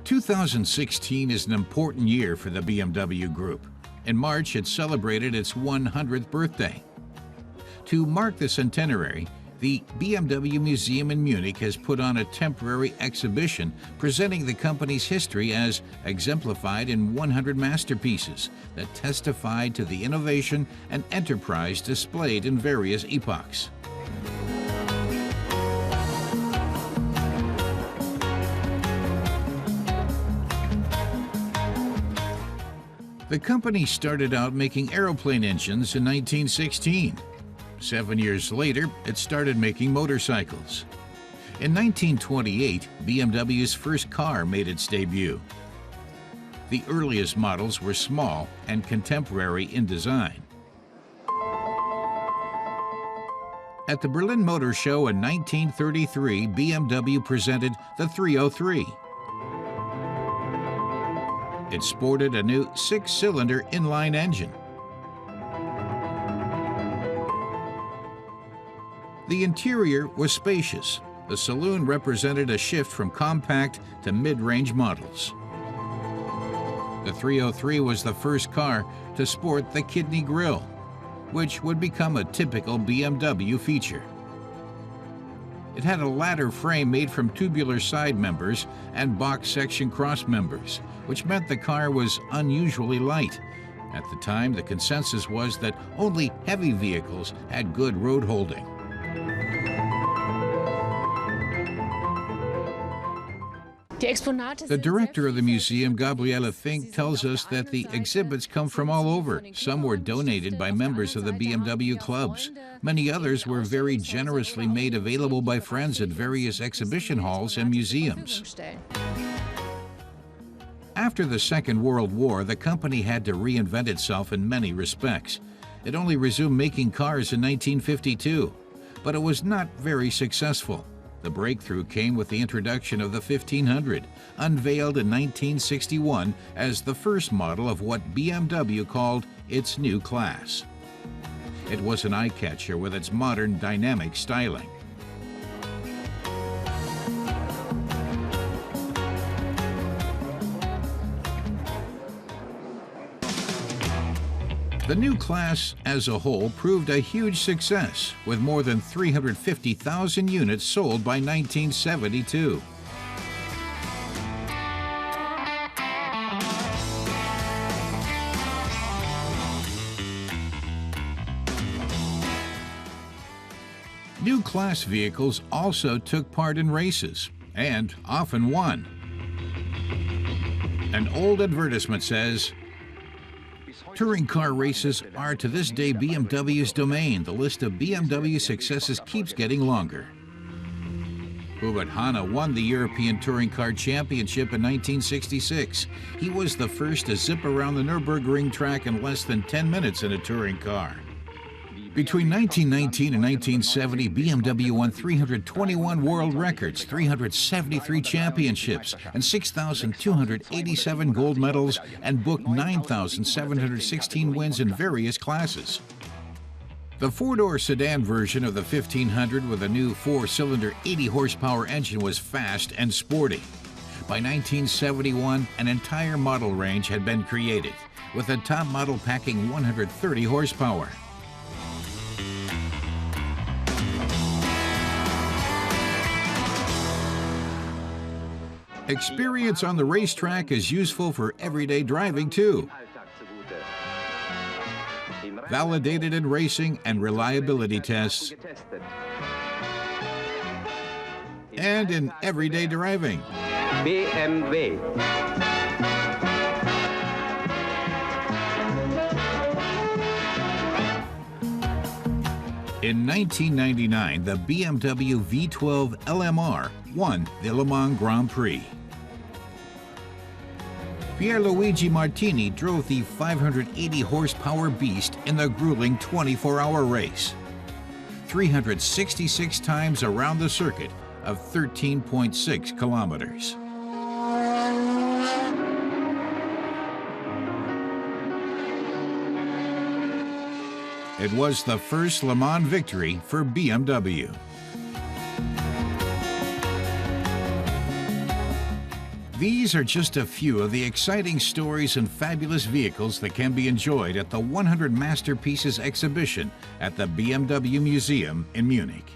2016 is an important year for the BMW Group. In March, it celebrated its 100th birthday. To mark the centenary, the BMW Museum in Munich has put on a temporary exhibition presenting the company's history as exemplified in 100 masterpieces that testified to the innovation and enterprise displayed in various epochs. The company started out making aeroplane engines in 1916. 7 years later, it started making motorcycles. In 1928, BMW's first car made its debut. The earliest models were small and contemporary in design. At the Berlin Motor Show in 1933, BMW presented the 303. It sported a new 6-cylinder inline engine. The interior was spacious. The saloon represented a shift from compact to mid-range models. The 303 was the first car to sport the kidney grille, which would become a typical BMW feature. It had a ladder frame made from tubular side members and box section cross members, which meant the car was unusually light. At the time, the consensus was that only heavy vehicles had good road holding. The director of the museum, Gabriele Fink, tells us that the exhibits come from all over. Some were donated by members of the BMW clubs. Many others were very generously made available by friends at various exhibition halls and museums. After the Second World War, the company had to reinvent itself in many respects. It only resumed making cars in 1952, but it was not very successful. The breakthrough came with the introduction of the 1500, unveiled in 1961 as the first model of what BMW called its new class. It was an eye-catcher with its modern dynamic styling. The new class as a whole proved a huge success, with more than 350,000 units sold by 1972. New class vehicles also took part in races, and often won. An old advertisement says, "Touring car races are to this day BMW's domain. The list of BMW successes keeps getting longer." Hubert Hanna won the European Touring Car Championship in 1966. He was the first to zip around the Nürburgring track in less than 10 minutes in a touring car. Between 1919 and 1970, BMW won 321 world records, 373 championships, and 6,287 gold medals, and booked 9,716 wins in various classes. The four-door sedan version of the 1500 with a new 4-cylinder 80-horsepower engine was fast and sporty. By 1971, an entire model range had been created, with the top model packing 130 horsepower. Experience on the racetrack is useful for everyday driving too. Validated in racing and reliability tests, and in everyday driving. BMW. In 1999, the BMW V12 LMR won the Le Mans Grand Prix. Pierluigi Martini drove the 580-horsepower beast in the grueling 24-hour race, 366 times around the circuit of 13.6 kilometers. It was the first Le Mans victory for BMW. These are just a few of the exciting stories and fabulous vehicles that can be enjoyed at the 100 Masterpieces exhibition at the BMW Museum in Munich.